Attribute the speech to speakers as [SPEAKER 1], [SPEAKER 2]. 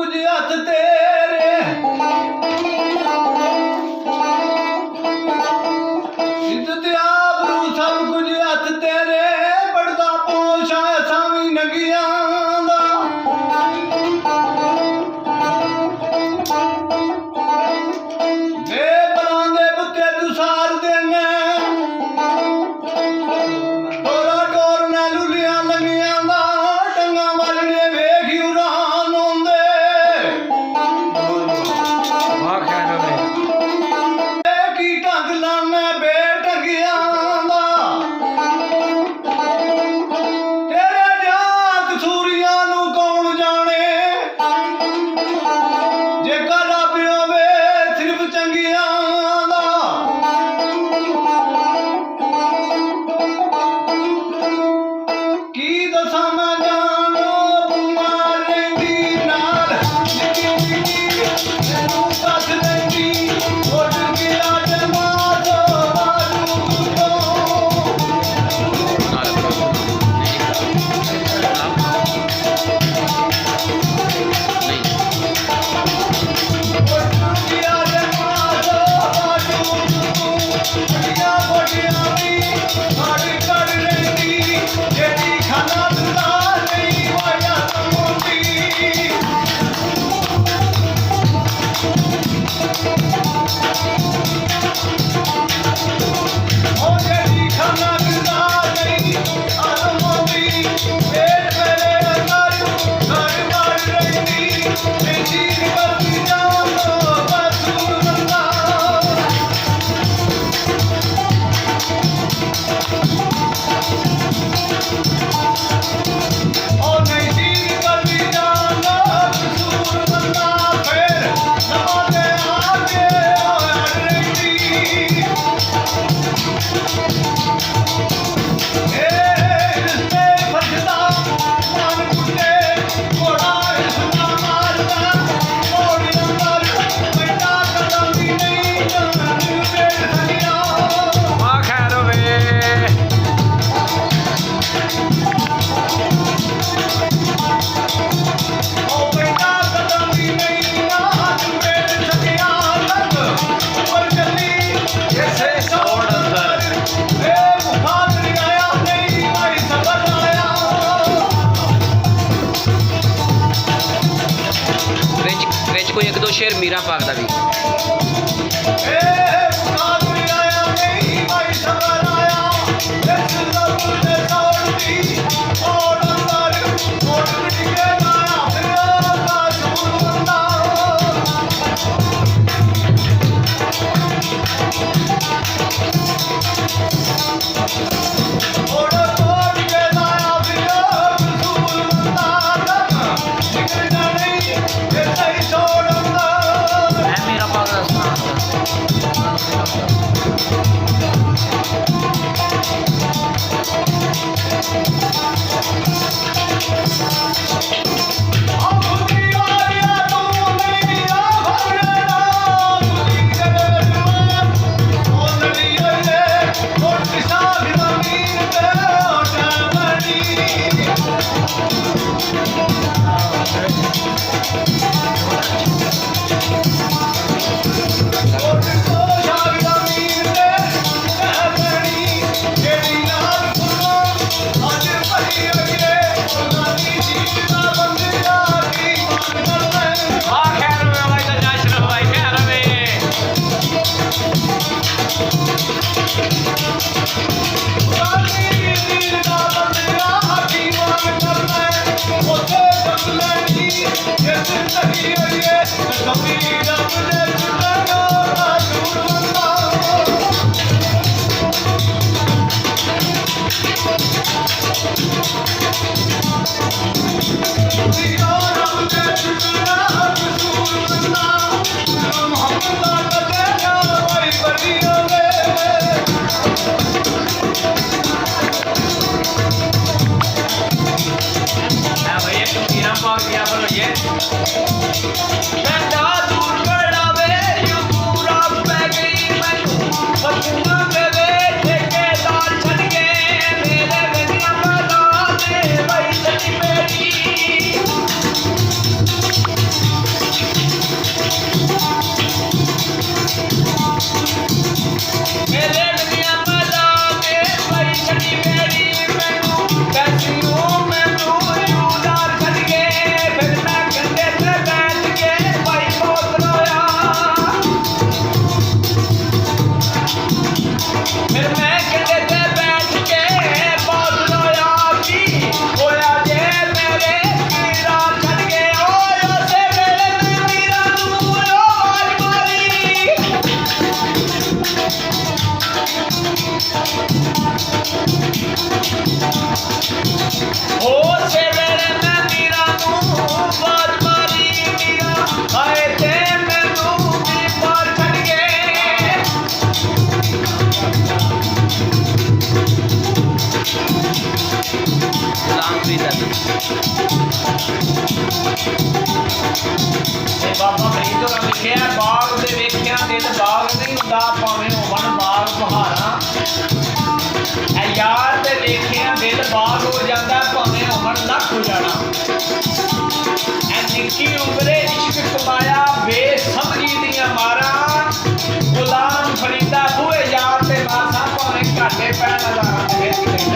[SPEAKER 1] कुछ हथ तेरे इज्जत आबरू सब कुछ हथ तेरे बढ़दा पोशा सावी नगियां दा बेबरां दे बुत्ते तू सार देने टोरा टोर ना लुलियां लगियां दा टंगा वालने वेख उड़ान होंदे की ढंग लाने बेटगियां दा तेरे जाग सूरियां नू कौन जाने जे कदा पियोवे सिर्फ चंगियां दा की दसां मैं जानो बिमार रहिंदी नाल निक्की निक्की मैनू कस लैंदी उठ गिया जमातो बाजू तो
[SPEAKER 2] ਵਿੱਚ ਕੋਈ ਇੱਕ ਦੋ ਸ਼ੇਰ ਮੀਰਾ ਪਾਕ ਦਾ ਵੀ
[SPEAKER 1] ਉਸੇ ਵੇਲੇ ਮੈਂ ਮੀਰਾ ਨੂੰ ਬਾਜ ਮਾਰੀ ਮੀਰਾ ਆਏ ਤੇ ਮੈਨੂੰ ਵੀ ਪਾਰ ਛੱਡ ਗਏ
[SPEAKER 2] ਸਲਾਮ ਵੀ ਦਾਦਾ
[SPEAKER 1] ਇਹ ਬਾਬਾ ਫਰੀਦ ਹੋਰਾਂ ਲਿਖਿਆ ਬਾਗ ਦੇ ਵੇਖਿਆ ਦਿਲ ਬਾਗ ਨਹੀਂ ਹੁੰਦਾ ਭਾਵੇਂ ਹੋਵਣ ਬਾਗ ਬਹਾਰਾਂ ਐ ਯਾਰ ਤੇ ਵੇਖਿਆ ਦਿਲ ਬਾਗ ਹੋ ਜਾਂਦਾ ਭਾਵੇਂ ਹੋਵਣ ਲੱਖ ਹੋ ਜਾਣਾ ਐ ਨਿੱਕੀ ਉਮਰੇ ਇਸ਼ਕ ਕਮਾਇਆ ਬੇਸਮਝੀ ਦੀਆਂ ਮਾਰਾਂ ਗੁਲਾਮ ਫਰੀਦਾ ਬੂਹੇ ਯਾਰ ਤੇ ਮਾਸਾ ਭਾਵੇਂ ਘਾਟੇ ਪੈਣ ਹਜ਼ਾਰਾਂ ਦੇ ਵਿੱਚ